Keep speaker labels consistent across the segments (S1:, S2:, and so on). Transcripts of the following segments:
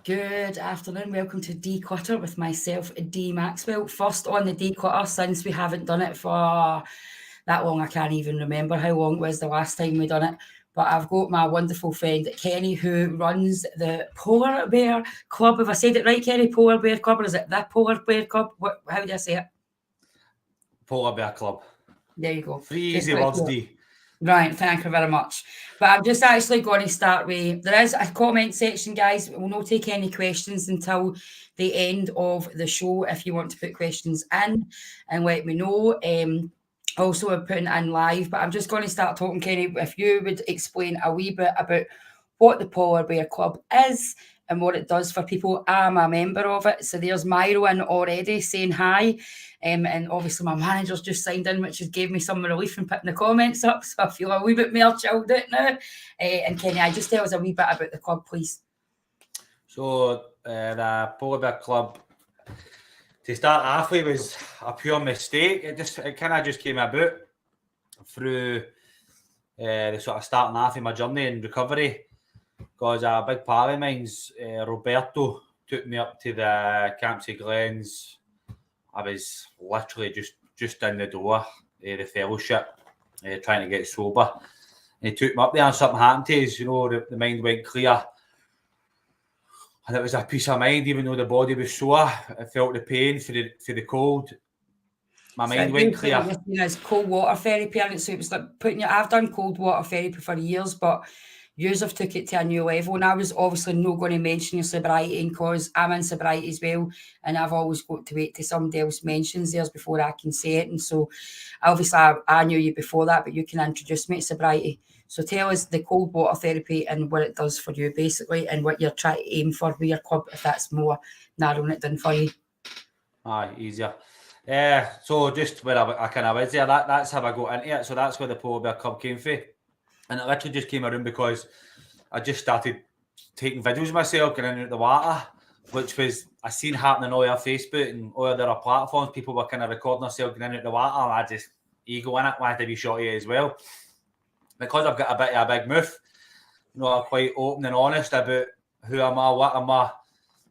S1: Good afternoon. Welcome to Declutter with myself, D Maxwell. First on the Declutter since we haven't done it for that long. I can't even remember how long it was the last time we done it. But I've got my wonderful friend Kenny, who runs the Polar Bear Club. Have I said it right, Kenny? Polar Bear Club, or is it the Polar Bear Club? How do I say it?
S2: Polar Bear Club.
S1: There you go.
S2: Three easy words, D.
S1: Right, thank you very much. But I'm just actually going to start with, there is a comment section, guys. We'll not take any questions until the end of the show if you want to put questions in and let me know. Also, we're putting in live, but I'm just going to start talking, Kenny, if you would explain a wee bit about what the Polar Bear Club is and what it does for people. I'm a member of it. So there's Myron already saying hi. And obviously my manager's just signed in, which has gave me some relief in putting the comments up. So I feel a wee bit more chilled out now. And Kenny, just tell us a wee bit about the club, please.
S2: So the Polar Bear Club, to start off with, was a pure mistake. It kind of just came about through the sort of starting off of my journey in recovery. Because a big pal of mine's, Roberto, took me up to the Campsie Glens. I was literally just in the door of the fellowship, trying to get sober. And he took me up there and something happened to us, the mind went clear. And it was a peace of mind, even though the body was sore. I felt the pain for the cold. My mind went clear.
S1: It's cold water therapy, and so it was like I've done cold water therapy for years, but yous have took it to a new level. And I was obviously not going to mention your sobriety because I'm in sobriety as well. And I've always got to wait till somebody else mentions theirs before I can say it. And so obviously I knew you before that, but you can introduce me to sobriety. So tell us the cold water therapy and what it does for you basically, and what you're trying to aim for with your club, if that's more narrowing it down for you.
S2: Aye, easier. So just where I kind of was there, that's how I got into it. So that's where the Polar Bear Club came from. And it literally just came around because I just started taking videos of myself getting into the water, which was I seen happening all over Facebook and all other platforms. People were kind of recording themselves getting into the water, and I just ego in it, wanted to be shot of it as well. Because I've got a bit of a big mouth, I'm quite open and honest about who am I, what am I,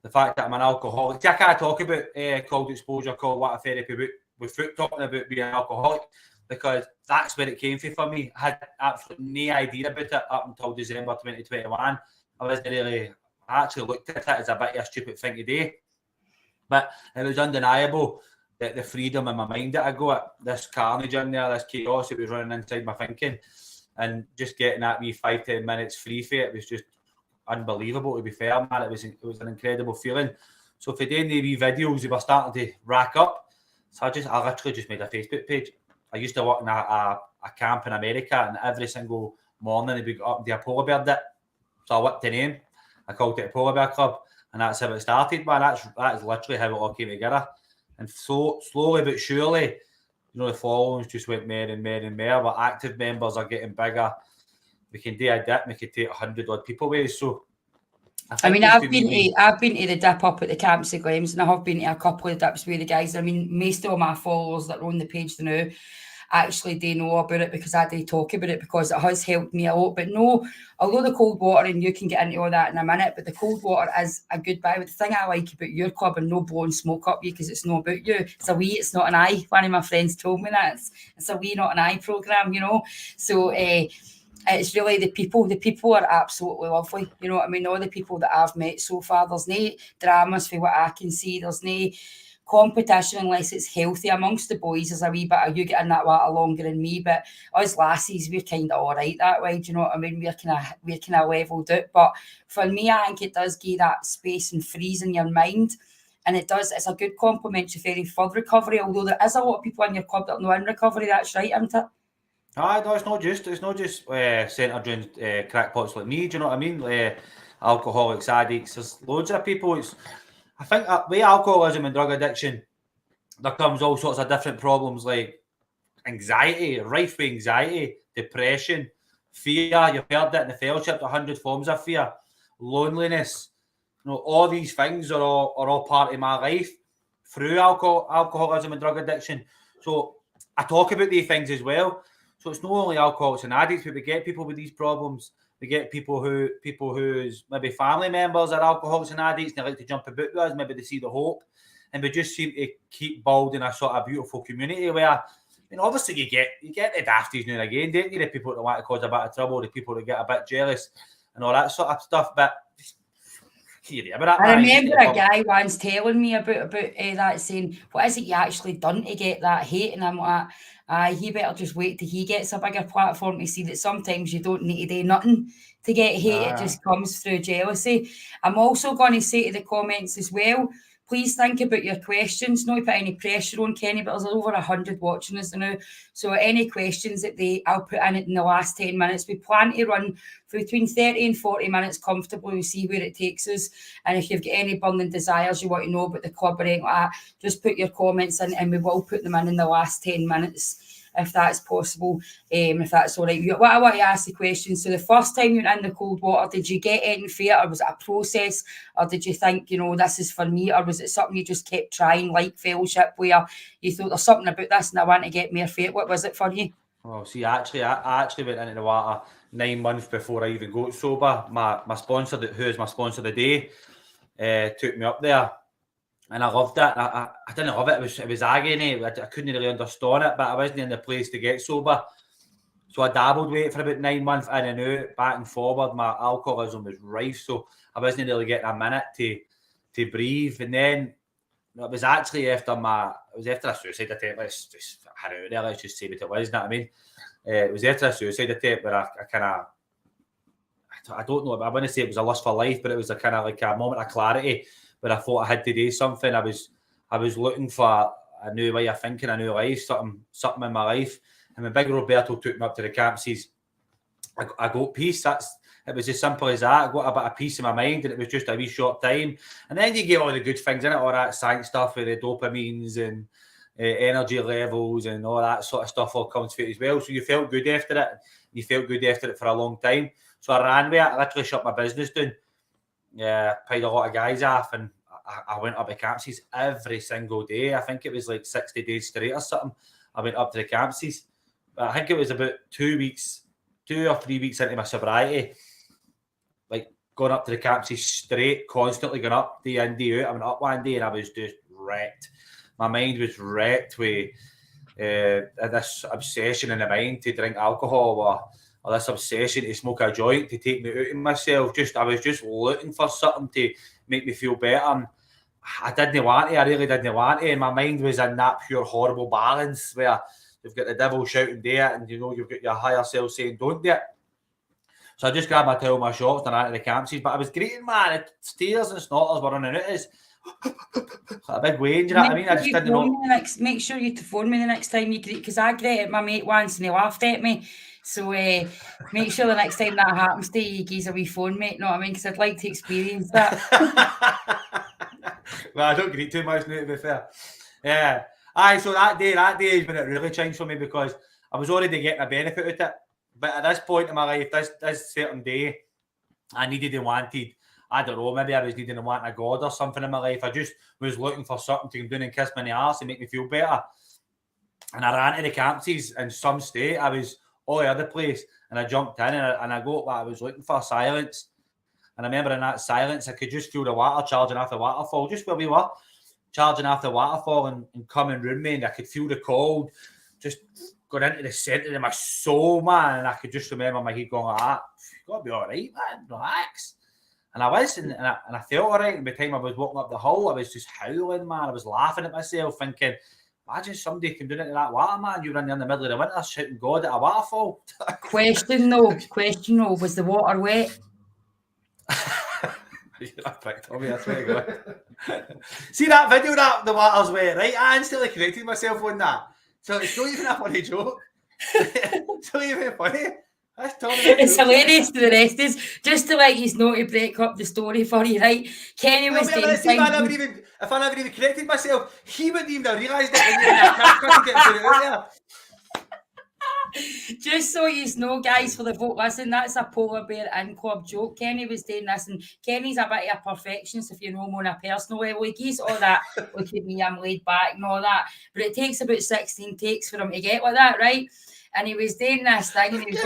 S2: the fact that I'm an alcoholic. I can't talk about cold exposure, cold water therapy without talking about being an alcoholic, because that's where it came from for me. I had absolutely no idea about it up until December 2021. I actually looked at it as a bit of a stupid thing to do. But it was undeniable that the freedom in my mind that I got, this carnage in there, this chaos that was running inside my thinking, and just getting that wee 5-10 minutes free for it was just unbelievable, to be fair, man. It was an incredible feeling. So for doing the wee videos, they were starting to rack up. So I literally just made a Facebook page. I used to work in a camp in America, and every single morning we got up and do a polar bear dip. So I whipped the name. I called it a Polar Bear Club, and that's how it started, man. That's literally how it all came together. And so slowly but surely, the followings just went more and more and more. But active members are getting bigger. We can do a dip, we can take 100 odd people away. So
S1: I've been to the dip up at the Campsie Glens, and I have been to a couple of dips with the guys. I mean, most of my followers that are on the page now actually they know about it because I do talk about it, because it has helped me a lot. But no, although the cold water, and you can get into all that in a minute, but the cold water is a good buy. But the thing I like about your club, and no blowing smoke up you because it's not about you, it's not an I. One of my friends told me that it's a we, not an I program, So it's really the people. The people are absolutely lovely. You know what I mean? All the people that I've met so far, there's no dramas for what I can see. There's no competition unless it's healthy amongst the boys. There's a wee bit of you getting that water longer than me, but us lassies, we're kind of all right that way. Do you know what I mean? We're kind of leveled out. But for me, I think it does give that space and freeze in your mind. And it's a good complementary therapy for recovery, although there is a lot of people in your club that are not in recovery. That's right, isn't it?
S2: No, it's not just centred around crackpots like me. Do you know what I mean? Alcoholics, addicts. There's loads of people. I think with alcoholism and drug addiction, there comes all sorts of different problems like anxiety, rife with anxiety, depression, fear. You've heard that in the fellowship, 100 forms of fear, loneliness. All these things are all part of my life through alcoholism and drug addiction. So I talk about these things as well. So it's not only alcoholics and addicts, but we get people with these problems. We get people whose maybe family members are alcoholics and addicts, and they like to jump about with us. Maybe they see the hope, and we just seem to keep building a sort of beautiful community where, obviously you get the dafties now and again, don't you? The people that want to cause a bit of trouble, the people that get a bit jealous, and all that sort of stuff. But
S1: I remember a guy once telling me about that, saying, "What is it you actually done to get that hate?" And I'm like, he better just wait till he gets a bigger platform to see that sometimes you don't need to do nothing to get hate. It just comes through jealousy. I'm also going to say to the comments as well, please think about your questions. Not to put any pressure on Kenny, but there's over 100 watching us now. So any questions that I'll put in the last 10 minutes. We plan to run for between 30 and 40 minutes comfortably. We'll see where it takes us. And if you've got any burning desires you want to know about the club or anything like that, just put your comments in and we will put them in the last 10 minutes. If that's possible, if that's all right. What I want to ask the question, so the first time you went in the cold water, did you get anything for it, or was it a process, or did you think, this is for me, or was it something you just kept trying, like fellowship, where you thought there's something about this and I want to get more for it? What was it for you?
S2: Oh, see, I actually went into the water 9 months before I even got sober. My sponsor, who is my sponsor today, took me up there. And I loved it. I didn't love it. It was agony. I couldn't really understand it, but I wasn't in the place to get sober. So I dabbled with it for about 9 months, in and out, back and forward. My alcoholism was rife, so I wasn't really getting a minute to breathe. And then it was actually after a suicide attempt. Let's just head out there. Let's just say what it was. You know what I mean? It was after a suicide attempt where I kind of, I don't know. I want to say it was a lust for life, but it was a kind of like a moment of clarity. But I thought I had to do something. I was looking for a new way of thinking, a new life, something in my life. And when Big Roberto took me up to the camp, says, I got peace. It was as simple as that. I got a bit of peace in my mind, and it was just a wee short time. And then you get all the good things in it, all that science stuff with the dopamines and energy levels and all that sort of stuff all comes through as well. So you felt good after it. You felt good after it for a long time. So I ran with it. I literally shut my business down. Paid a lot of guys off, and I went up to campsies every single day. I think it was like 60 days straight or something. I went up to the campsies. But I think it was about 2 or 3 weeks into my sobriety, like going up to the campsies straight, constantly going up day in, day out. I went up one day and I was just wrecked. My mind was wrecked with this obsession in the mind to drink alcohol or this obsession to smoke a joint to take me out of myself. I was just looking for something to make me feel better. And I didn't want it. I really didn't want it. And my mind was in that pure horrible balance where you've got the devil shouting do it, and you've got your higher self saying don't do it. So I just grabbed my towel, my shorts, and ran to the campsies. But I was greeting, man. Steers and snorters were running out. It's a big wage, you know what I mean? I just didn't know.
S1: Make sure you phone me the next time you greet, because I greeted my mate once and he laughed at me. So make sure the next time that happens to you, give us a wee phone, mate. You know what I mean? Because I'd like to experience that.
S2: Well, I don't greet too much now, to be fair. Yeah. Aye, so that day is when it really changed for me, because I was already getting a benefit out of it. But at this point in my life, this certain day, I needed and wanted, I don't know, maybe I was needing and wanting a God or something in my life. I just was looking for something to come down and kiss me in the arse and make me feel better. And I ran to the campsies in some state. I was all over the place, and I jumped in and I got what I was looking for, silence. And I remember in that silence, I could just feel the water charging off the waterfall, just where we were, charging off the waterfall and coming round me, and I could feel the cold just going into the centre of my soul, man. And I could just remember my head going like that. You've got to be all right, man, relax. And I was, and I felt all right. And by the time I was walking up the hill, I was just howling, man. I was laughing at myself, thinking, imagine somebody can do into that water, man. You're in there in the middle of the winter shouting God at a waterfall.
S1: Question though, was the water wet?
S2: I picked on me, I swear to God. See that video that the water's wet, right? I instantly corrected myself on that. So it's not even a funny joke. It's not even funny.
S1: It's hilarious to the rest of us. Just to let you know, to break up the story for you, right? Kenny was doing
S2: if I never even corrected myself, he wouldn't even have realised it.
S1: Just so you know, guys, for the vote, listen, that's a polar bear in club joke. Kenny was doing this, and Kenny's a bit of a perfectionist, if you know him on a personal level. He gives all that, look at me, I'm laid back and all that. But it takes about 16 takes for him to get like that, right? and he was doing this thing, and he was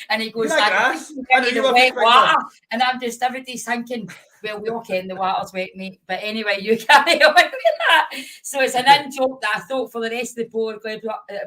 S1: and he goes, the wet water, and I'm just everybody's thinking, well, we all ken the water's wet, mate. But anyway, you carry on with that. So it's an in-joke that I thought for the rest of the board club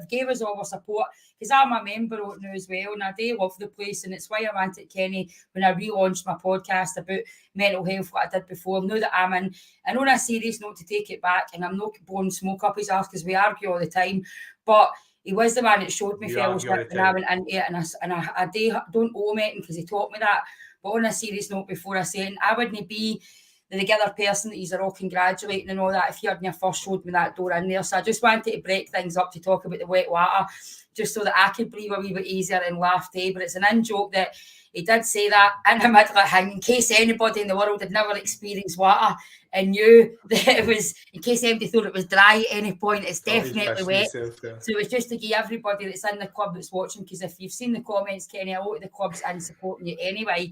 S1: gave us all our support, because I'm a member of it now as well, and I do love the place, and it's why I wanted Kenny, when I relaunched my podcast about mental health, what I did before, now that I'm in, and on a serious note, to take it back, and I'm not blowing smoke up his ass because we argue all the time, but he was the man that showed me fellowship, and I went into it, and I don't owe him anything because he taught me that. But on a serious note, before I say it, I wouldn't be the together person that you're all congratulating and all that if you hadn't first showed me that door in there. So I just wanted to break things up to talk about the wet water, just so that I could breathe a wee bit easier and laugh too. But it's an in-joke that he did say that in the middle of him, in case anybody in the world had never experienced water and knew that it was, in case anybody thought it was dry at any point, it's definitely wet. So it's just to give everybody that's in the club that's watching, because if you've seen the comments, Kenny, a lot of the clubs in supporting you anyway,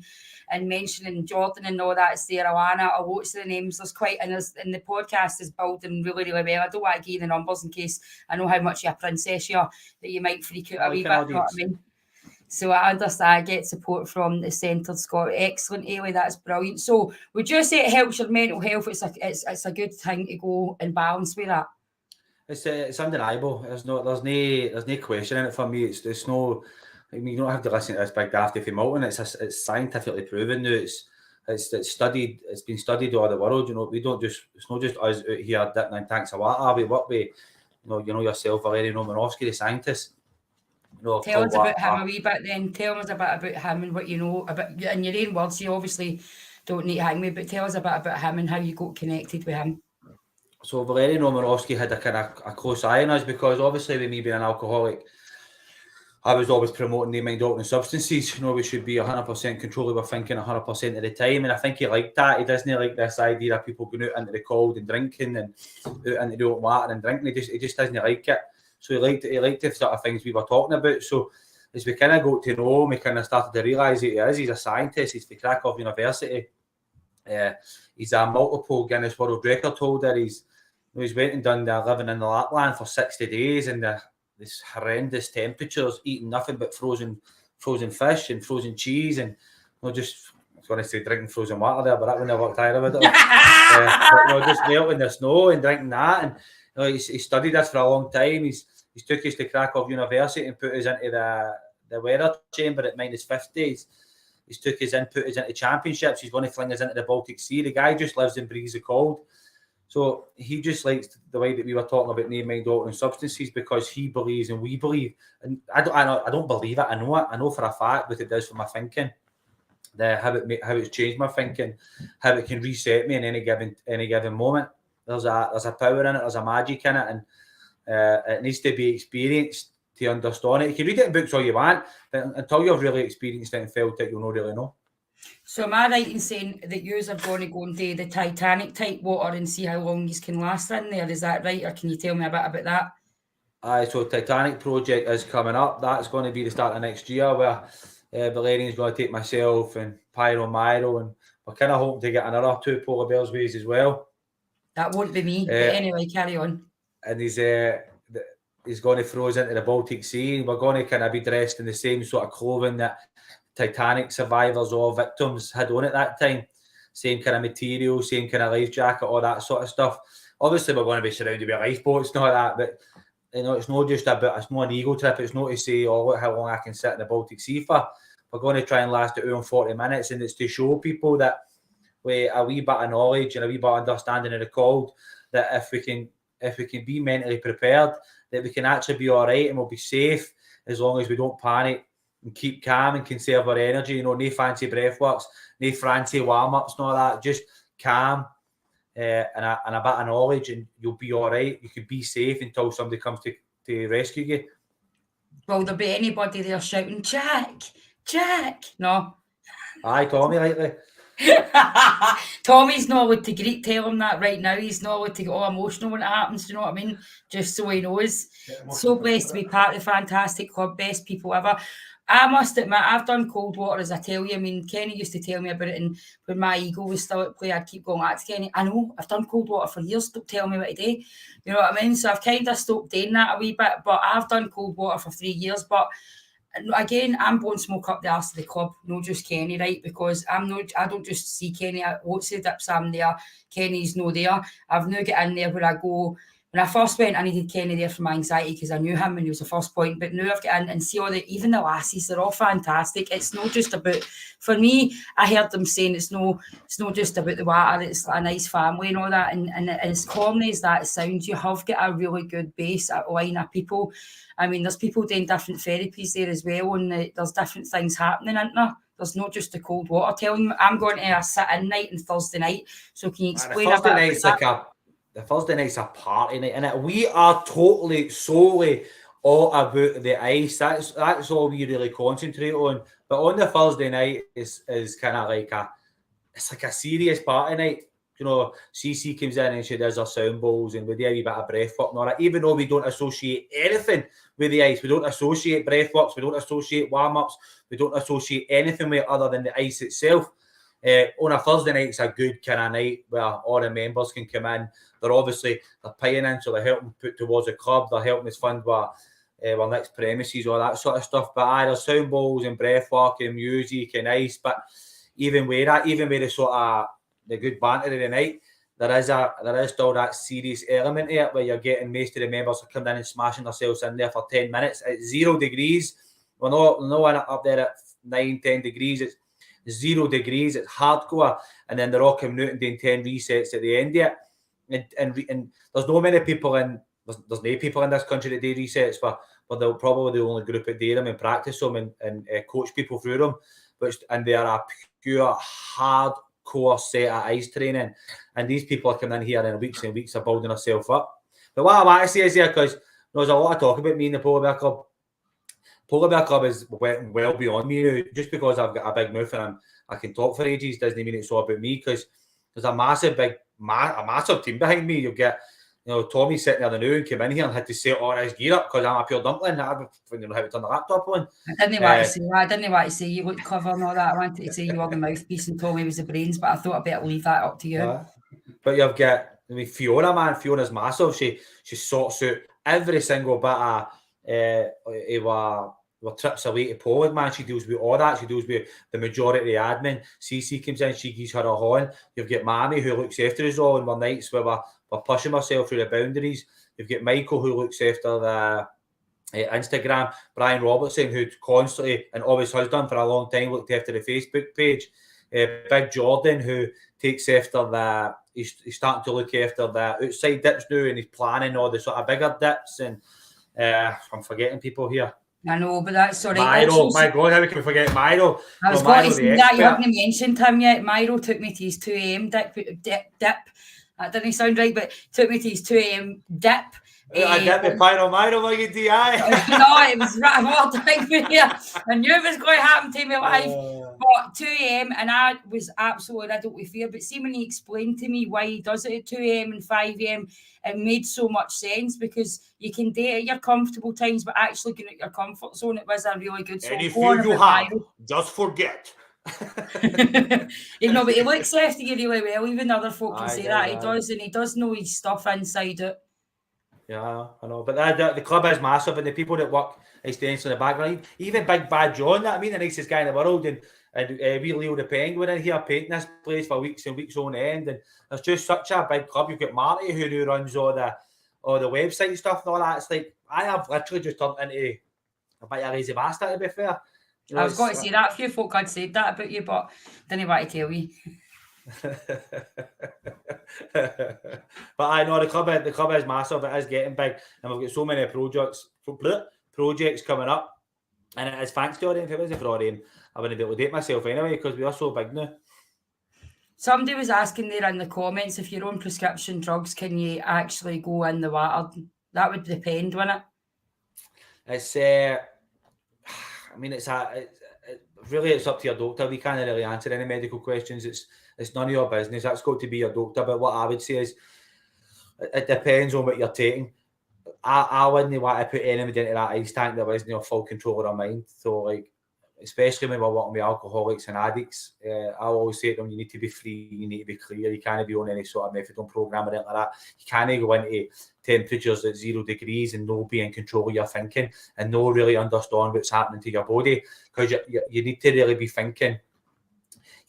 S1: and mentioning Jordan and all that, Sarah, Anna, a lots of the names. There's quite, and the podcast is building really, really well. I don't want to give you the numbers in case I know how much you're a princess you are, that you might freak out a wee bit, you know what I mean? So I understand, I get support from the Centred Scott. Excellent, Ailey, that's brilliant. So would you say it helps your mental health? It's a good thing to go and balance with that?
S2: It's undeniable. There's no question in it for me. It's no, I mean, you don't have to listen to this big dafty from Milton. It's scientifically proven now. It's studied. It's been studied all over the world. You know, we don't just, it's not just us out here dipping in tanks of water. We work with, you know yourself, Valerie Romanowski, the scientist. You know,
S1: tell us about him a wee bit then. Tell us a bit about him and what you know about, in your own words. You obviously don't need to hang me, but tell us a bit about him and how you got connected with him.
S2: So Valerie Romanowski had a kind of a close eye on us, because obviously with me being an alcoholic, I was always promoting the mind-altering substances. You know, we should be 100% control of our thinking 100% of the time. And I think he liked that. He doesn't like this idea of people going out into the cold and drinking and out into the open water and drinking. He just doesn't like it. So he liked the sort of things we were talking about. So as we kind of got to know him, we kind of started to realise that he's a scientist. He's from Krakow University. He's a multiple Guinness World Record holder. He's went and done living in the Lapland for 60 days in this horrendous temperatures, eating nothing but frozen fish and frozen cheese, and just, I was going to say drinking frozen water there, but that wouldn't have worked either, would it? But just melting the snow and drinking that, and he studied this for a long time. He's took us to Krakow University and put us into the weather chamber at -50s. He's took us in, put us into championships. He's going to fling us into the Baltic Sea. The guy just lives and breathes the cold. So he just likes the way that we were talking about mind-altering substances, because he believes and we believe. And I don't believe it. I know it. I know for a fact what it does for my thinking. How it's changed my thinking, how it can reset me in any given moment. There's a power in it. There's a magic in it, and it needs to be experienced to understand it. You can read it in books all you want, but until you've really experienced it and felt it, you'll not really know.
S1: So am I right in saying that yous are going to go into the Titanic type water and see how long you can last in there? Is that right? Or can you tell me a bit about that?
S2: Aye, so Titanic project is coming up. That's going to be the start of next year, where Valerian's going to take myself and Pyro Myro, and we're kind of hoping to get another 2 polar bears ways as well.
S1: That won't be me, but anyway, carry on.
S2: And he's going to throw us into the Baltic Sea, and we're going to kind of be dressed in the same sort of clothing that Titanic survivors or victims had on at that time. Same kind of material, same kind of life jacket, all that sort of stuff. Obviously, we're going to be surrounded by lifeboats and all that, but it's not just it's not an ego trip. It's not to say, look how long I can sit in the Baltic Sea for. We're going to try and last it around 40 minutes, and it's to show people that with a wee bit of knowledge and a wee bit of understanding of the cold, that if we can be mentally prepared, that we can actually be all right and we'll be safe as long as we don't panic and keep calm and conserve our energy. No fancy breathworks, no fancy warm-ups and all that. Just calm and a bit of knowledge, and you'll be all right. You can be safe until somebody comes to rescue you.
S1: Will there be anybody there shouting, Jack? No.
S2: Aye, Tommy, lately.
S1: Tommy's not allowed to tell him that right now. He's not allowed to get all emotional when it happens, do you know what I mean? Just so he knows. So blessed to be part of the fantastic club, best people ever. I must admit, I've done cold water, as I tell you. I mean, Kenny used to tell me about it, and when my ego was still at play, I'd keep going back to Kenny. I know, I've done cold water for years, don't tell me what to do. You know what I mean? So I've kind of stopped doing that a wee bit, but I've done cold water for 3 years. But again, I'm blowing smoke up the arse of the club, not just Kenny, right? Because I don't just see Kenny, lots of dips I'm there, Kenny's no there. I've now got in there where I go. When I first went, I needed Kenny there for my anxiety because I knew him and he was the first point. But now I've got in and see even the lassies, they're all fantastic. It's not just about, for me, I heard them saying it's not just about the water, it's a nice family and all that. And as corny as that sounds, you have got a really good base, a line of people. I mean, there's people doing different therapies there as well, and there's different things happening, isn't there? There's not just the cold water. Telling me I'm going to a sit-in night on Thursday night. So can you explain
S2: the Thursday night's
S1: like
S2: the Thursday night's a party night, and we are totally solely all about the ice. That's all we really concentrate on. But on the Thursday night is kind of like it's like a serious party night. You know, CC comes in and she does her sound bowls and we do a wee bit of breath work and all that. Even though we don't associate anything with the ice, we don't associate breath works, we don't associate warm-ups, we don't associate anything with it other than the ice itself. On a Thursday night, it's a good kind of night where all the members can come in. They're paying in, so they're helping put towards the club. They're helping us fund our next premises, all that sort of stuff. But there's sound bowls and breath work and music and ice. But even with the sort of the good banter of the night, there is still that serious element to it where you're getting most of the members coming in and smashing themselves in there for 10 minutes. It's 0 degrees. We're not up there at 9-10 degrees. It's 0 degrees. It's hardcore, and then they're all coming out and doing 10 resets at the end of it. And there's no many people there's no people in this country that do resets, but they're probably the only group that do them and practice them and coach people through them. And they are a pure hardcore set of ice training, and these people are coming in here in weeks and weeks of building themselves up. But what I want to say is here, because there's a lot of talk about me in the Polar Bear Club. Polar Bear Club is well beyond me now. Just because I've got a big mouth and I can talk for ages doesn't mean it's all about me, because there's a massive team behind me. You'll get, Tommy sitting there now and came in here and had to set all his gear up because I'm a pure dumpling. I don't know how to turn the laptop on.
S1: I didn't want to say you looked clever and all that. I wanted to say you were the mouthpiece and Tommy was the brains, but I thought I'd better leave that up to you.
S2: Yeah. But you've got, Fiona, man. Fiona's massive. She sorts out every single bit of trips away to Poland, man. She deals with all that. She deals with the majority of the admin. CC comes in, she gives her a horn. You've got Mammy, who looks after us all on our nights where we're pushing ourselves through the boundaries. You've got Michael, who looks after the Instagram. Brian Robertson, who constantly, and always has done for a long time, looked after the Facebook page. Big Jordan, who takes after he's starting to look after the outside dips now, and he's planning all the sort of bigger dips. And I'm forgetting people here.
S1: I know, but that's sorry.
S2: Myro, my God, how can we forget Myro?
S1: I was going to say that, you haven't mentioned him yet. Myro took me to his 2 a.m. dip. That didn't sound right, but took me to his 2 a.m. dip.
S2: I dip with Myro, like a DI.
S1: No, it was right more like me. I knew it was going to happen to me live. But 2 a.m. and I was absolutely riddled with fear. But see, when he explained to me why he does it at 2 a.m. and 5 a.m., it made so much sense, because you can do it at your comfortable times, but actually going at your comfort zone, it was a really good song.
S2: Any fear you have, just forget.
S1: But he looks after you really well. Even other folk can say that. He does, and he does know his stuff inside it.
S2: Yeah, I know. But the club is massive, and the people that work extensively in the background, even Big Bad John, the nicest guy in the world, and we Leo the Penguin in here painting this place for weeks and weeks on end, and it's just such a big club. You've got Marty, who runs all the website stuff and all that. It's like I have literally just turned into a bit of a lazy bastard, to be fair.
S1: I was going to say that. A few folk had said that about you, but didn't want to tell you.
S2: But I know the club is massive. It is getting big, and we've got so many projects coming up. And it is thanks to all them. If it wasn't for all them, I wouldn't be able to date myself anyway, because we are so big now.
S1: Somebody was asking there in the comments, if you're on prescription drugs, can you actually go in the water? That would depend, wouldn't it?
S2: It's really it's up to your doctor. We can't really answer any medical questions. It's none of your business. That's got to be your doctor. But what I would say is, it depends on what you're taking. I wouldn't want to put anybody into that ice tank that wasn't in full control of their mind. So, like, especially when we're working with alcoholics and addicts, I always say to them, you need to be free, you need to be clear, you can't be on any sort of methadone program or anything like that. You can't go into temperatures at 0 degrees and no be in control of your thinking and no really understand what's happening to your body, because you need to really be thinking.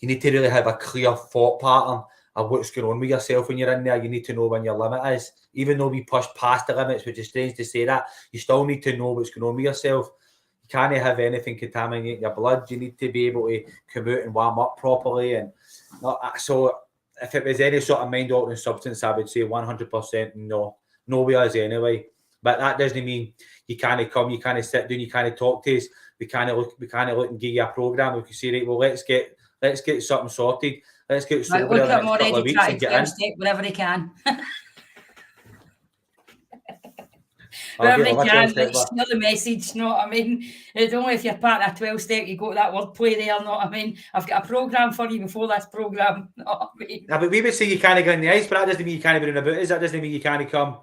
S2: You need to really have a clear thought pattern of what's going on with yourself when you're in there. You need to know when your limit is. Even though we push past the limits, which is strange to say that, you still need to know what's going on with yourself. You can't have anything contaminate your blood. You need to be able to come out and warm up properly. And so if it was any sort of mind-altering substance, I would say 100% no. Nowhere is anyway. But that doesn't mean you can't come, you can't sit down, you can't talk to us. We can't look and give you a program. We can say, right, well, let's get something sorted. Let's get sober
S1: look
S2: the
S1: at
S2: next couple of weeks and get in.
S1: Step wherever they can.
S2: Wherever
S1: they can, let's share the message, you know what I mean? It's only if you're part of that 12-step, you go to that wordplay there, you know what I mean? I've got a programme for you before this programme, you know what I mean?
S2: Yeah, but we would say you can't get in the ice, but that doesn't mean you can't be in about us. That doesn't mean you can't come,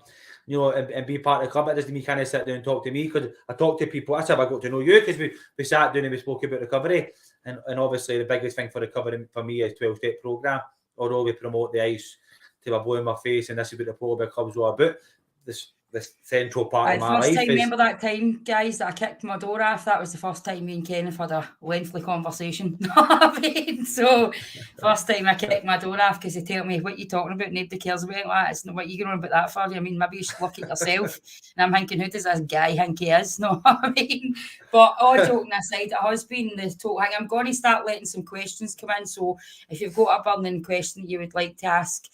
S2: you know, and be part of the club. That doesn't mean you can't sit down and talk to me, because I talk to people. That's how I got to know you, because we sat down and we spoke about recovery. And obviously the biggest thing for recovery for me is 12-step programme. Although we promote the ice till I blow in my face, and this is what the Polar Bear Club's all about. This central part of my life.
S1: Remember that time, guys, that I kicked my door off? That was the first time me and Kenneth had a lengthy conversation. I mean, so first time I kicked my door off because they tell me, what you talking about? Nobody cares about that. It's not what you going on about that for. I mean, maybe you should look at yourself. And I'm thinking, who does this guy think he is? No, I mean, but all joking aside, it has been the total thing. I'm going to start letting some questions come in. So if you've got a burning question that you would like to ask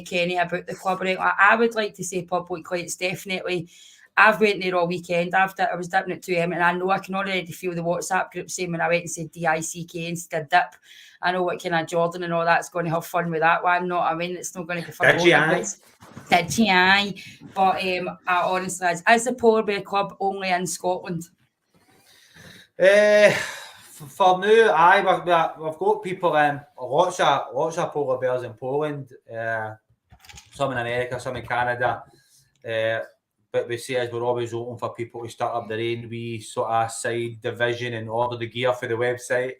S1: Kenny about the club, I would like to say publicly, it's definitely, I've went there all weekend. I was dipping at 2 a.m. and I know I can already feel the WhatsApp group saying when I went and said DICK instead of dip. I know what kind of Jordan and all that's going to have fun with that one. No, I mean, it's not going to be fun. Did you? But I honestly, is the Polar Bear Club only in Scotland?
S2: For now, we've got people in lots of polar bears in Poland, some in America, some in Canada. But we say as we're always open for people to start up their own wee sort of side division and order the gear for the website.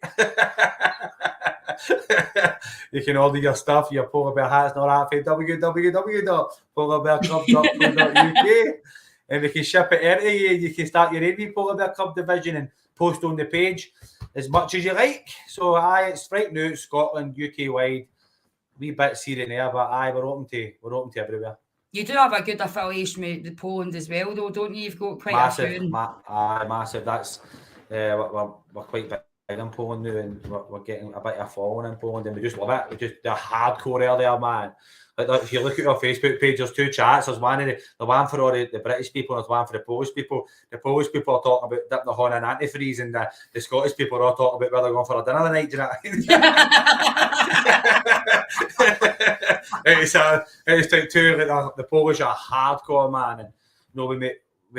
S2: You can order your stuff, your polar bear hats and all that for www.polarbearclub.co.uk, and we can ship it out to you. You can start your own wee Polar Bear Club division and post on the page as much as you like. So it's right now it's Scotland, UK wide, wee bits here and there, but we're open to everywhere. You
S1: do have a good affiliation with Poland as well, though, don't you? You've got quite
S2: massive. Massive. That's we're quite big in Poland now, and we're getting a bit of a following in Poland, and we just love it. They're hardcore earlier, man. Like, if you look at our Facebook page, there's 2 chats. There's one the one for all the British people, and there's one for the Polish people. The Polish people are talking about dipping the horn in antifreeze, and the Scottish people are all talking about where they're going for a dinner tonight. Do you know? It's like 2. Like the Polish are hardcore, man, and you know we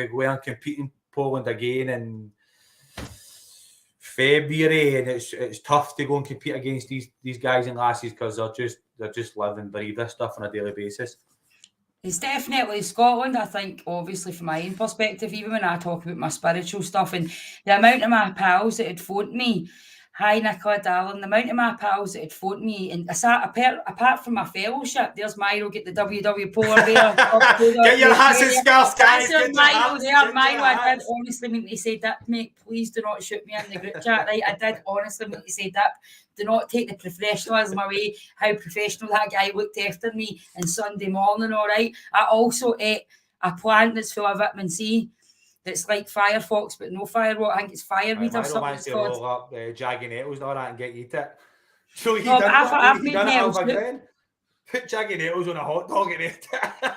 S2: go and compete in Poland again in February, and it's tough to go and compete against these guys and lasses, because they're just live and breathe this stuff on a daily basis.
S1: It's definitely Scotland, I think, obviously from my own perspective, even when I talk about my spiritual stuff and the amount of my pals that had phoned me. Hi, Nicola, darling. The amount of my pals that had phoned me, and apart from my fellowship, there's Myro, get the WW Polar Bear.
S2: Get your hats and scarves, guys.
S1: Myro there. Myro, I did honestly mean to say that, mate. Please do not shoot me in the group chat, right? I did honestly mean to say that. Do not take the professionalism away, how professional that guy looked after me on Sunday morning, all right? I also ate a plant that's full of vitamin C. It's like Firefox, but no firewall. I think it's fireweed or something.
S2: It's called. Roll up Jagged Nettles and all that and get eat it. So
S1: no, I've made nettles.
S2: Put Jagged Nettles on a hot dog and eat it.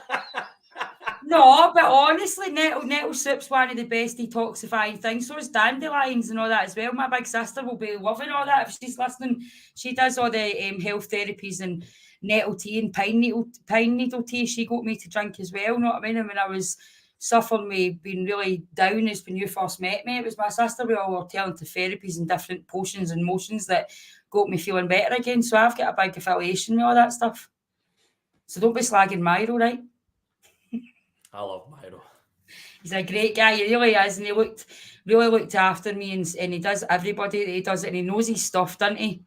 S1: No, but honestly, nettle soup's one of the best detoxifying things. So is dandelions and all that as well. My big sister will be loving all that if she's listening. She does all the health therapies and nettle tea and pine needle tea. She got me to drink as well. You know what I mean? And when I was suffering with being really down as when you first met me, it was my sister. We all were telling to therapies and different potions and motions that got me feeling better again. So I've got a big affiliation with all that stuff. So don't be slagging Myro, right?
S2: I love Myro.
S1: He's a great guy, he really is, and he really looked after me, and he does everybody that he does it, and he knows his stuff, doesn't he? You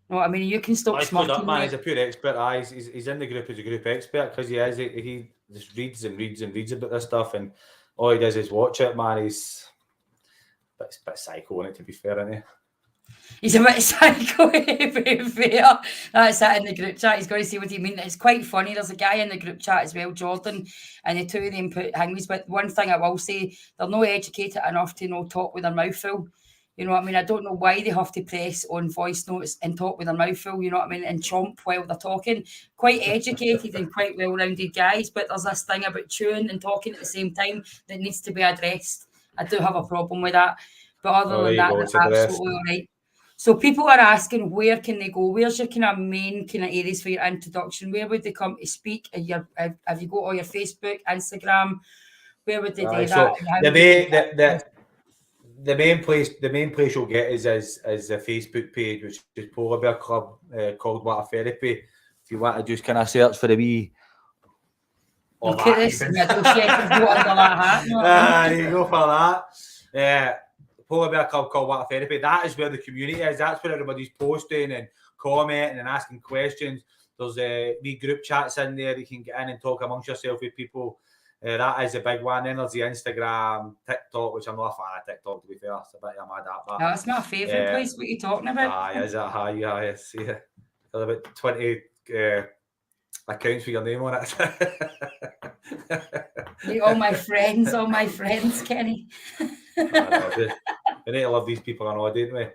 S1: know what I mean? You can stop
S2: He's clued up,
S1: smirking.
S2: man. He's a pure expert. He's in the group as a group expert because he is. He just reads and reads and reads about this stuff, and all he does is watch it, man. He's a bit psycho, isn't it, to be fair, isn't he?
S1: He's a bit psycho, very fair. That's it in the group chat. He's got to see what he means. It's quite funny. There's a guy in the group chat as well, Jordan, and the two of them put hangers. But one thing I will say, they're not educated enough to know talk with their mouth full. You know what I mean? I don't know why they have to press on voice notes and talk with their mouth full, you know what I mean, and chomp while they're talking. Quite educated and quite well-rounded guys, but there's this thing about chewing and talking at the same time that needs to be addressed. I do have a problem with that. But other than that, they're absolutely all right. So people are asking, where can they go? Where's your kind of main kind of areas for your introduction? Where would they come to speak? Have you got all your Facebook, Instagram? Where would they do that?
S2: So the main place you'll get is the Facebook page, which is Polar Bear Club called Water Therapy. If you want to just kind of search for the wee.
S1: Look at this middle chef under that hat.
S2: You go for that. Polar Bear Club called Water Therapy. That is where the community is. That's where everybody's posting and commenting and asking questions. There's wee group chats in there. You can get in and talk amongst yourself with people. That is a big one. Then there's the Instagram, TikTok, which I'm not a fan of TikTok, to be fair. It's a bit of a mad app. But,
S1: that's my favourite place. What are you talking about?
S2: Is it? Yes. Yeah. There's about 20 accounts with your name on it.
S1: all my friends, Kenny.
S2: We need to love these people, I know, don't we?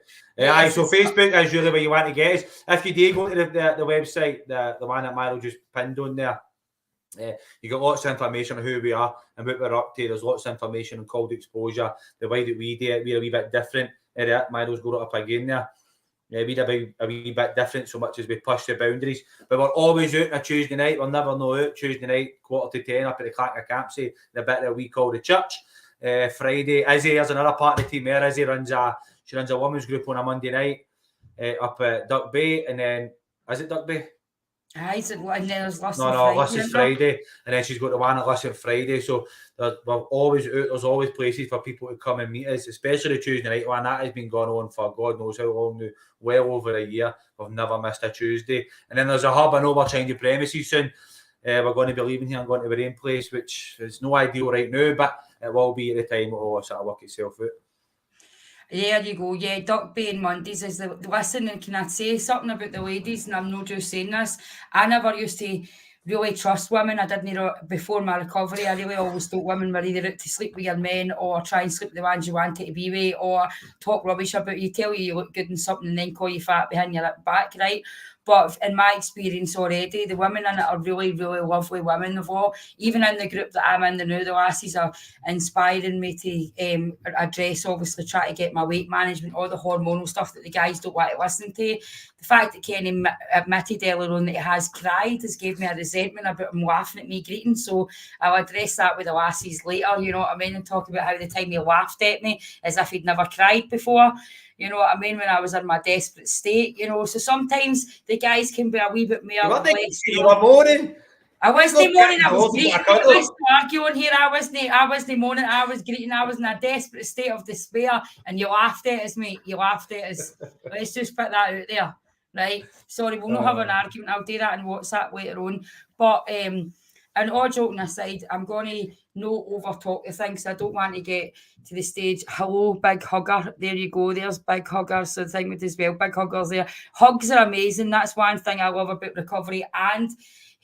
S2: So Facebook is really where you want to get us. If you do go to the website, the one that Milo just pinned on there, you got lots of information on who we are and what we're up to. There's lots of information on cold exposure, the way that we do it. We're a wee bit different. Milo's got it up again there. We're a wee bit different so much as we push the boundaries. But we're always out on a Tuesday night. We'll never know out Tuesday night, 9:45 up at the Clacker Campsite, the bit that we call the church. Friday, Izzy is another part of the team there. Izzy runs a women's group on a Monday night up at Duck Bay, and then is it Duck Bay?
S1: And then there's
S2: Listen Friday, and then she's got the one at Listen Friday. So we're always out. There's always places for people to come and meet us, especially the Tuesday night one. That has been going on for God knows how long now, well over a year. We've never missed a Tuesday. And then there's a hub. I know we're changing premises soon. We're going to be leaving here and going to the rain place, which is no ideal right now, but it will be at the time. It will sort of work itself out.
S1: There you go. Yeah, Duck Bay and Mondays is the listen. And can I say something about the ladies? And I'm not just saying this. I never used to really trust women. I didn't before my recovery. I really always thought women were either out to sleep with your men or try and sleep with the ones you wanted to be with or talk rubbish about you, tell you look good in something and then call you fat behind your back, right? But in my experience already, the women in it are really, really lovely women of all. Even in the group that I'm in now, the lassies are inspiring me to address, obviously, try to get my weight management, all the hormonal stuff that the guys don't want to listen to. The fact that Kenny admitted earlier on that he has cried has gave me a resentment about him laughing at me greeting. So I'll address that with the lassies later, you know what I mean, and talk about how the time he laughed at me as if he'd never cried before. You know what I mean? When I was in my desperate state, you know. So sometimes the guys can be a wee bit more.
S2: You were moaning.
S1: I wasn't moaning. I was greeting. Let's argue on here. I wasn't moaning. I was greeting. I was in a desperate state of despair, and you laughed at us, mate. You laughed at us. Let's just put that out there, right? Sorry, we'll not have an argument. I'll do that on WhatsApp later on. But and all joking aside, I'm going to not over-talk the things. I don't want to get to the stage. Hello, big hugger. There you go. There's big huggers. So the thing with as well, big huggers there. Hugs are amazing. That's one thing I love about recovery. And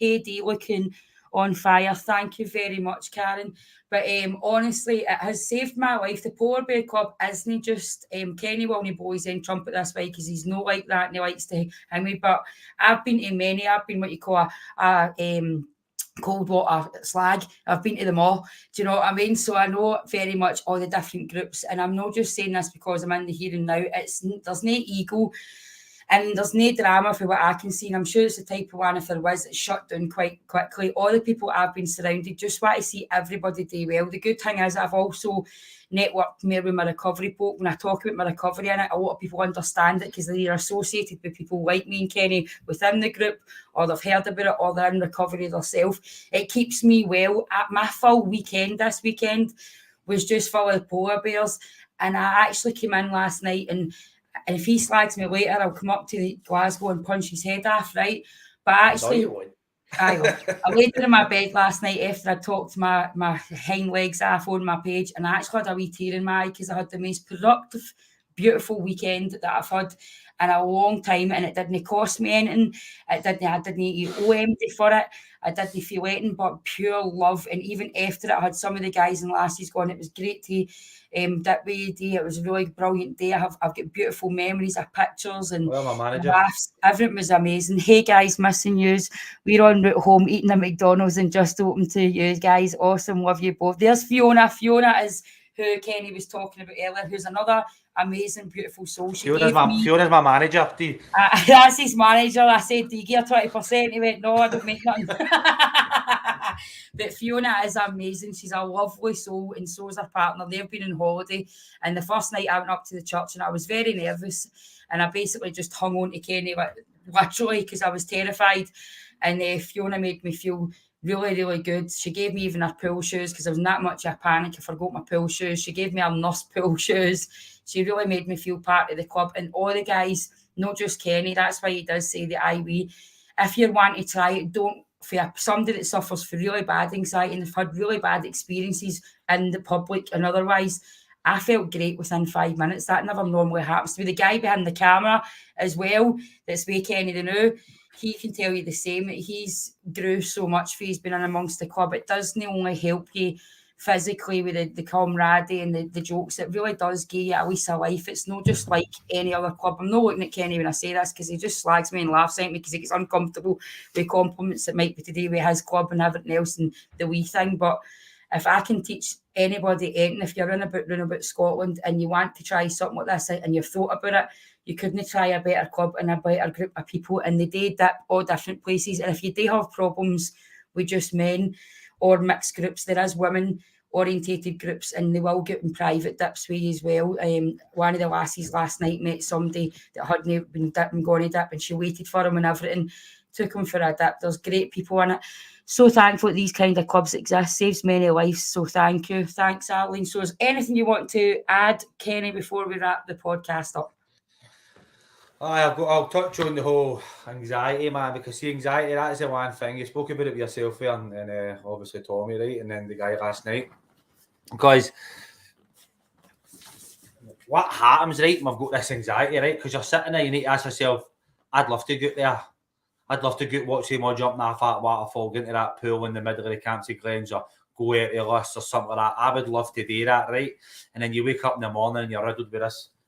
S1: Heidi looking on fire. Thank you very much, Karen. But honestly, it has saved my life. The Polar Bear Club isn't just Kenny Wilney Boys and trumpet this way because he's not like that and he likes to hang me. But I've been to many. I've been what you call a cold water slag. I've been to them all. Do you know what I mean? So I know very much all the different groups, and I'm not just saying this because I'm in the here and now. There's no ego And there's no drama for what I can see. And I'm sure it's the type of one, if there was, it's shut down quite quickly. All the people I've been surrounded just want to see everybody do well. The good thing is I've also networked more with my recovery folk. When I talk about my recovery in it, a lot of people understand it because they're associated with people like me and Kenny within the group, or they've heard about it, or they're in recovery themselves. It keeps me well. My full weekend this weekend was just full of polar bears. And I actually came in last night, and if he slags me later, I'll come up to Glasgow and punch his head off, right? But actually, I laid there in my bed last night after I talked my hind legs off on my page, and I actually had a wee tear in my eye because I had the most productive, beautiful weekend that I've had in a long time, and it didn't cost me anything. I didn't owe empty for it. I didn't feel anything but pure love. And even after it, I had some of the guys and lassies going, it was great to dip with you, Dee. It was a really brilliant day. I've got beautiful memories of pictures and laughs. Everything was amazing. Hey guys, missing yous. We're en route home eating at McDonald's and just open to you guys. Awesome. Love you both. There's Fiona. Fiona is who Kenny was talking about earlier, who's another amazing, beautiful soul.
S2: Fiona's my manager, Dee.
S1: That's his manager. I said, do you give 20%? He went, no, I don't make nothing. But Fiona is amazing. She's a lovely soul, and so is her partner. They've been on holiday, and the first night I went up to the church, and I was very nervous, and I basically just hung on to Kenny, literally, because I was terrified. And Fiona made me feel really, really good. She gave me even her pool shoes because I was in that much of a panic. I forgot my pool shoes. She gave me her nurse pool shoes. She really made me feel part of the club. And all the guys, not just Kenny, that's why he does say that if you want to try it, don't, for somebody that suffers from really bad anxiety and have had really bad experiences in the public and otherwise, I felt great within 5 minutes. That never normally happens to me. The guy behind the camera as well, that's with Kenny the New, he can tell you the same. He's grew so much for he's been in amongst the club. It doesn't only help you physically with the camaraderie and the jokes. It really does give you a lease of life. It's not just like any other club. I'm not looking at Kenny when I say this because he just slags me and laughs at me because he gets uncomfortable with compliments that might be to do with his club and everything else and the wee thing. But if I can teach anybody anything, if you're in about Scotland and you want to try something like this and you've thought about it, you couldn't try a better club and a better group of people. And they did that all different places. And if you do have problems with just men or mixed groups, there is women orientated groups and they will get in private dips with you as well. One of the lassies last night met somebody that hadn't been dipping, going to dip, and she waited for him and everything, took him for a dip. There's great people in it. So thankful that these kind of clubs exist, saves many lives. So thank you. Thanks, Arlene. So is anything you want to add, Kenny, before we wrap the podcast up?
S2: I'll touch on the whole anxiety, man, because the anxiety, that's the one thing. You spoke about it with yourself there and obviously Tommy, right? And then the guy last night. Because what happens, right, when I've got this anxiety, right? Because you're sitting there, you need to ask yourself, I'd love to get there. I'd love to get watch him or jumping off that waterfall, get into that pool in the middle of the Campsie Grange or go out to a list or something like that. I would love to do that, right? And then you wake up in the morning and you're riddled with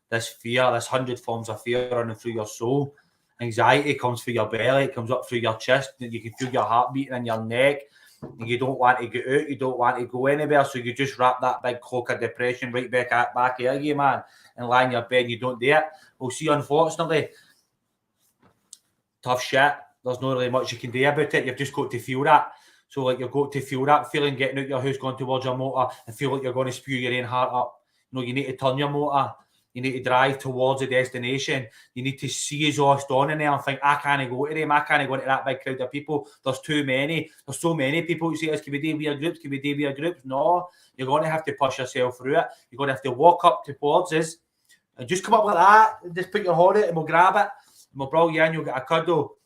S2: this fear, this 100 forms of fear running through your soul. Anxiety comes through your belly, it comes up through your chest, and you can feel your heart beating in your neck. And you don't want to get out, you don't want to go anywhere, so you just wrap that big cloak of depression right back here, you man, and lie in your bed. You don't do it. Well, see, unfortunately, tough shit. There's not really much you can do about it. You've just got to feel that. So, like, you've got to feel that feeling, getting out your house, going towards your motor, and feel like you're going to spew your own heart up. You know, you need to turn your motor. You need to drive towards the destination. You need to see exhaust on in there and think, I can't go to them. I can't go into that big crowd of people. There's too many. There's so many people. You say, can we do weird groups? Can we do weird groups? No. You're going to have to push yourself through it. You're going to have to walk up towards us and just come up like that. Just put your horn out and we'll grab it. And we'll brawl you in. You'll get a cuddle.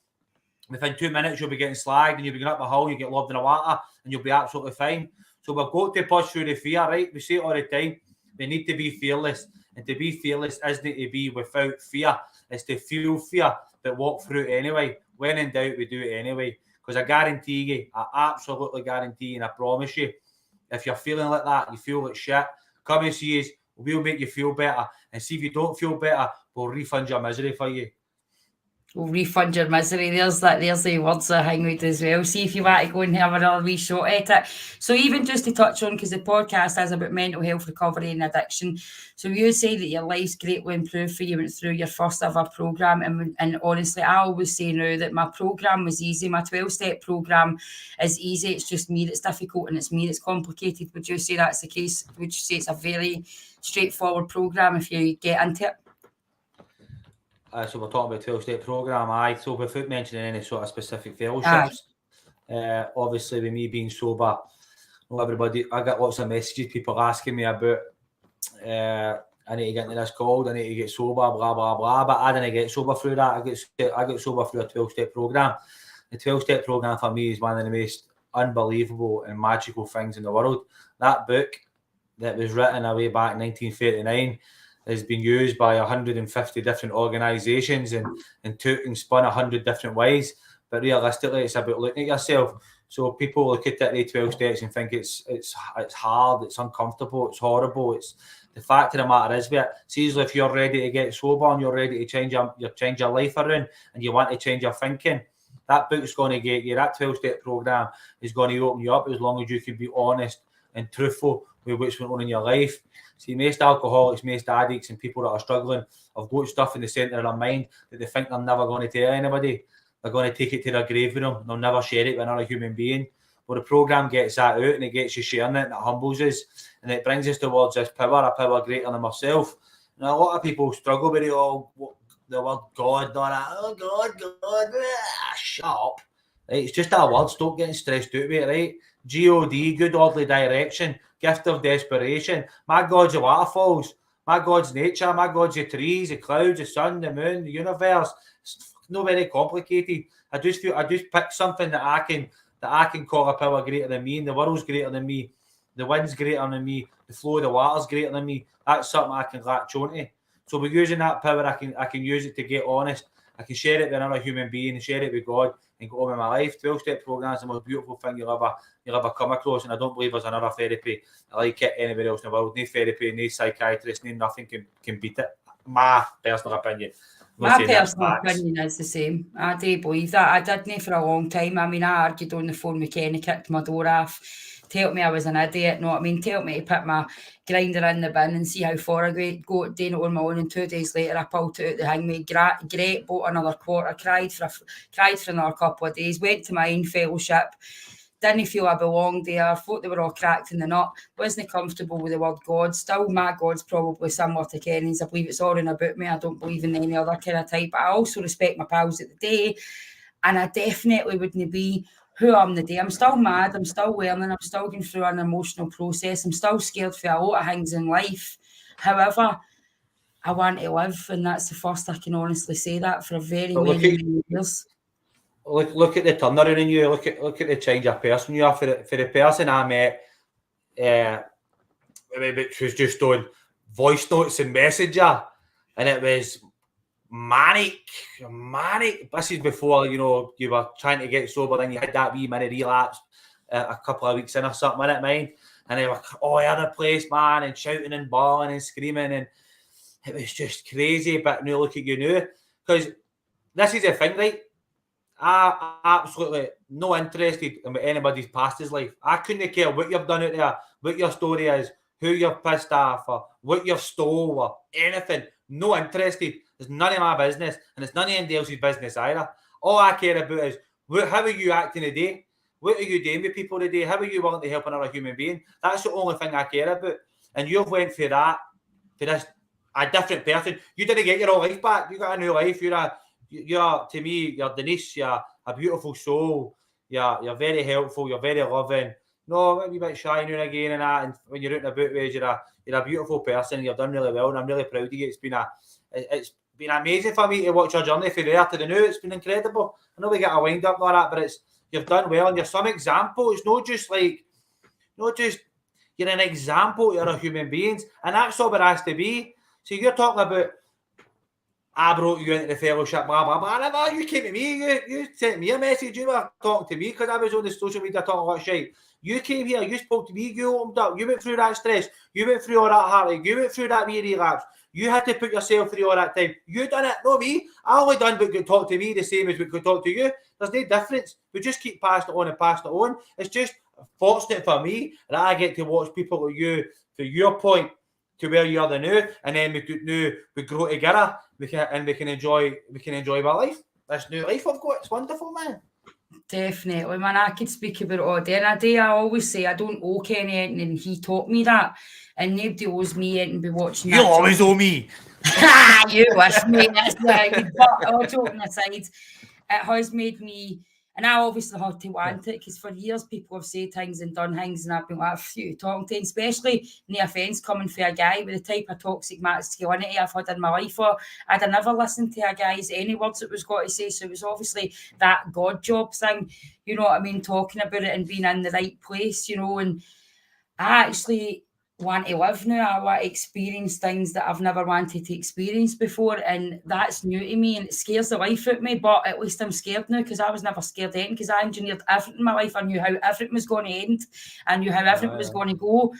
S2: Within 2 minutes, you'll be getting slagged and you'll be going up the hill. You get loved in the water and you'll be absolutely fine. So we've got to push through the fear, right? We say it all the time. We need to be fearless. And to be fearless isn't to be without fear. It's to feel fear, but walk through it anyway. When in doubt, we do it anyway. Because I guarantee you, I absolutely guarantee you, and I promise you, if you're feeling like that, you feel like shit, come and see us. We'll make you feel better. And see if you don't feel better, we'll refund your misery for you.
S1: We'll refund your misery. There's the words I hang with as well. See if you want to go and have another wee shot at it. So even just to touch on, because the podcast is about mental health recovery and addiction. So you say that your life's greatly improved for you went through your first ever program. And honestly, I always say now that my program was easy. My 12-step program is easy. It's just me that's difficult and it's me that's complicated. Would you say that's the case? Would you say it's a very straightforward program if you get into it?
S2: So we're talking about 12-step program, so without mentioning any sort of specific fellowships, obviously with me being sober, I get lots of messages, people asking me about, I need to get into this cold, I need to get sober, blah, blah, blah, but I didn't get sober through that. I got sober through a 12-step program. The 12-step program for me is one of the most unbelievable and magical things in the world. That book that was written away back in 1939 has been used by 150 different organisations and took and spun 100 different ways. But realistically, it's about looking at yourself. So people look at the 12 steps and think it's hard, it's uncomfortable, it's horrible. It's the fact of the matter is, see, if you're ready to get sober and you're ready to change your life around and you want to change your thinking, that book's going to get you. That 12-step program is going to open you up as long as you can be honest and truthful with what's going on in your life. See, most alcoholics, most addicts and people that are struggling have got stuff in the centre of their mind that they think they're never going to tell anybody. They're going to take it to their grave with them. They'll never share it with another human being. But the programme gets that out and it gets you sharing it and it humbles us and it brings us towards this power, a power greater than myself. And a lot of people struggle with it all. The word God, oh God, shut up. Right? It's just a word. Stop getting stressed out with it, right? G-O-D, good orderly direction, gift of desperation. My God's the waterfalls. My God's nature. My God's the trees, the clouds, the sun, the moon, the universe. It's not very complicated. I just pick something that I can call a power greater than me, and the world's greater than me. The wind's greater than me. The flow of the water's greater than me. That's something I can latch onto. So by using that power, I can use it to get honest. I can share it with another human being, share it with God, and go on with my life. 12-step program is the most beautiful thing you'll ever come across, and I don't believe there's another therapy like it anywhere else in the world. No therapy, no psychiatrist, no nothing can beat it. My personal opinion.
S1: My personal opinion is the same. I do believe that. I didn't for a long time. I mean, I argued on the phone with Kenny, kicked my door off, told me I was an idiot, know what I mean? Told me to put my grinder in the bin and see how far I go doing it on my own. And 2 days later, I pulled it out the hangman. Great, bought another quarter, cried for another couple of days, went to my own fellowship. Didn't feel I belonged there. Thought they were all cracked in the nut. Wasn't comfortable with the word God. Still, my God's probably similar to Kenny's. I believe it's all in about me. I don't believe in any other kind of type. But I also respect my pals at the day. And I definitely wouldn't be who I'm the day. I'm still mad. I'm still learning. I'm still going through an emotional process. I'm still scared for a lot of things in life. However, I want to live. And that's the first I can honestly say that for many years.
S2: Look at the turnaround in you. Look at the change of person you are. For the person I met, which was just on voice notes and messenger, and it was manic. This is before you were trying to get sober, and you had that wee mini relapse a couple of weeks in or something in it, mind. And they were other place, man, and shouting and bawling and screaming, and it was just crazy. But now look at you now, because this is the thing, right? I absolutely no interested in what anybody's past his life. I couldn't care what you've done out there, what your story is, who you're pissed off, or what you've stole, or anything. No interested. It's none of my business, and it's none of anybody else's business either. All I care about is how are you acting today? What are you doing with people today? How are you willing to help another human being? That's the only thing I care about. And you've went for that, for this, a different person. You didn't get your old life back. You got a new life. You're to me, you're Denise, you're a beautiful soul, you're very helpful, you're very loving. No, maybe a bit shy now and again and that, and when you're out and about ways, you're a beautiful person, you've done really well, and I'm really proud of you. It's been amazing for me to watch your journey from there to the new. It's been incredible. I know we get a wind up like that, but you've done well, and you're some example. It's not just you're an example to other human beings, and that's all it has to be. So you're talking about I brought you into the fellowship, blah, blah, blah. No, you came to me, you sent me a message, you were talking to me because I was on the social media talking a lot of shit. You came here, you spoke to me, you opened up, you went through that stress, you went through all that heartache, you went through that wee relapse, You had to put yourself through all that time. You done it, not me. I only done what could talk to me the same as what could talk to you. There's no difference. We just keep passing it on and passing it on. It's just fortunate for me that I get to watch people like you from your point to where you are the now, and then we grow together. We can enjoy my life. This new life I've got. It's wonderful, man.
S1: Definitely, man. I could speak about it all day and a day. I always say I don't owe Kenny anything, and he taught me that. And nobody owes me anything. Be watching.
S2: You always owe me.
S1: You wish, mate. That's right. But all joking aside, it has made me. And I obviously had to want it because for years people have said things and done things, and I've been like, phew, talking to, especially, no offence, coming for a guy with the type of toxic masculinity I've had in my life, or I'd never listened to a guy's any words it was got to say. So it was obviously that God job thing, you know what I mean, talking about it and being in the right place, you know. And I actually want to live now. I want to experience things that I've never wanted to experience before, and that's new to me, and it scares the life out of me, but at least I'm scared now because I was never scared then, because I engineered everything in my life. I knew how everything was going to end. I knew how everything was going to go.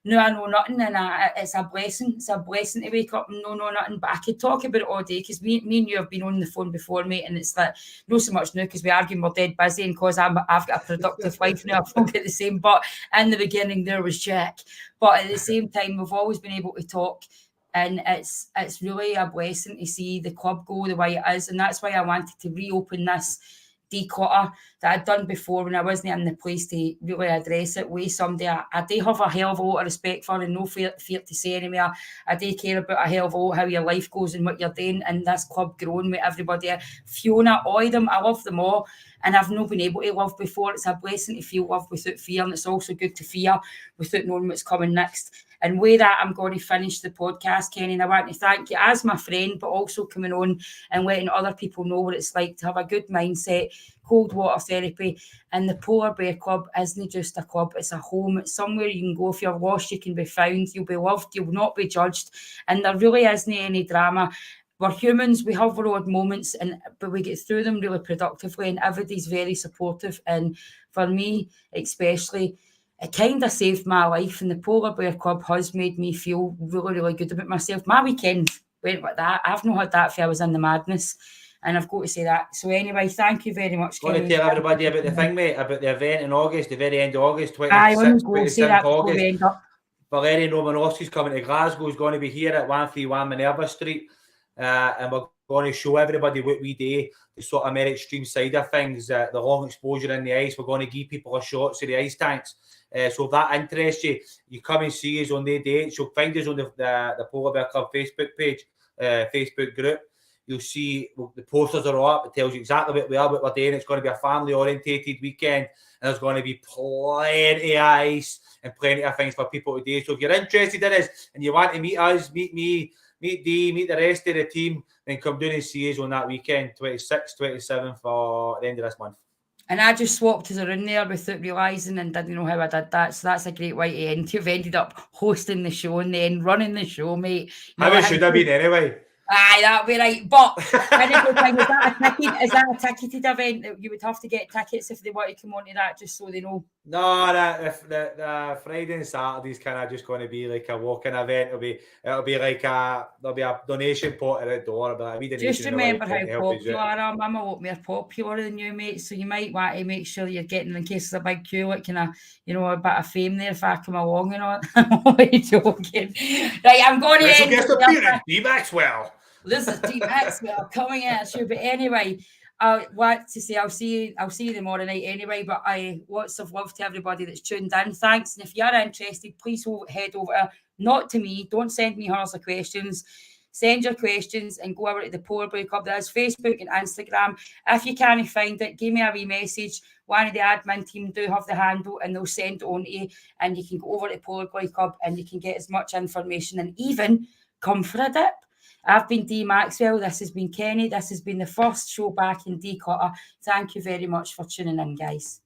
S1: Now I know nothing, and it's a blessing. It's a blessing to wake up and know nothing. But I could talk about it all day because me and you have been on the phone before, mate, and it's like not so much now because we argue we're dead busy, and because I've got a productive life now, I've not got the same. But in the beginning, there was Jack. But at the same time, we've always been able to talk, and it's really a blessing to see the club go the way it is, and that's why I wanted to reopen this Deeclutter that I'd done before when I wasn't in the place to really address it with somebody I do have a hell of a lot of respect for, and no fear to say anymore. I do care about a hell of a lot how your life goes and what you're doing, and this club growing with everybody. Fiona, all of them, I love them all, and I've not been able to love before. It's a blessing to feel love without fear, and it's also good to fear without knowing what's coming next. And with that, I'm going to finish the podcast, Kenny, and I want to thank you as my friend, but also coming on and letting other people know what it's like to have a good mindset, cold water therapy. And the Polar Bear Club isn't just a club, it's a home. It's somewhere you can go. If you're lost, you can be found. You'll be loved. You'll not be judged. And there really isn't any drama. We're humans. We have our odd moments, but we get through them really productively, and everybody's very supportive. And for me, especially, it kind of saved my life, and the Polar Bear Club has made me feel really, really good about myself. My weekend went like that. I've not had that for I was in the madness, and I've got to say that. So anyway, thank you very much.
S2: I want to tell everybody about the thing, mate, about the event in August, the very end of August,
S1: 26th, 27th August.
S2: Valerie Romanovsky's coming to Glasgow. He's going to be here at 131 Minerva Street, and we're going to show everybody what we do, the sort of more extreme side of things, the long exposure in the ice. We're going to give people a shots of the ice tanks. So if that interests you, you come and see us on the date. You'll find us on the Polar Bear Club Facebook page, Facebook group. You'll see the posters are up. It tells you exactly what we are, what we're doing. It's going to be a family-orientated weekend, and there's going to be plenty of ice and plenty of things for people to do. So if you're interested in this and you want to meet us, meet me, meet Dee, meet the rest of the team, then come down and see us on that weekend, 26th, 27th, for the end of this month.
S1: And I just swapped us around there without realising and didn't know how I did that. So that's a great way to end. You've ended up hosting the show and then running the show, mate.
S2: How it should have been anyway.
S1: Aye, that'd be right. But is that a ticketed event? You would have to get tickets if they want to come on to that, just so they know.
S2: No, the Friday and Saturday's kind of just going to be like a walking event. It'll be like there'll be a donation pot at the door. But
S1: just remember how popular I am. I'm a lot more popular than you, mate. So you might want to make sure you're getting, in case there's a big queue, like a bit of fame there if I come along and all. I'm joking. Right, I'm going to end.
S2: Guest appearance, D Maxwell.
S1: This is D Maxwell coming at you. But anyway, I want to say I'll see you tomorrow night anyway. But lots of love to everybody that's tuned in. Thanks. And if you're interested, please head over. Not to me. Don't send me hundreds of questions. Send your questions and go over to the Polar Bear Club. There's Facebook and Instagram. If you can't find it, give me a wee message. One of the admin team do have the handle, and they'll send it on to you. And you can go over to Polar Bear Club and you can get as much information and even come for a dip. I've been Dee Maxwell. This has been Kenny. This has been the first show back in Deeclutter. Thank you very much for tuning in, guys.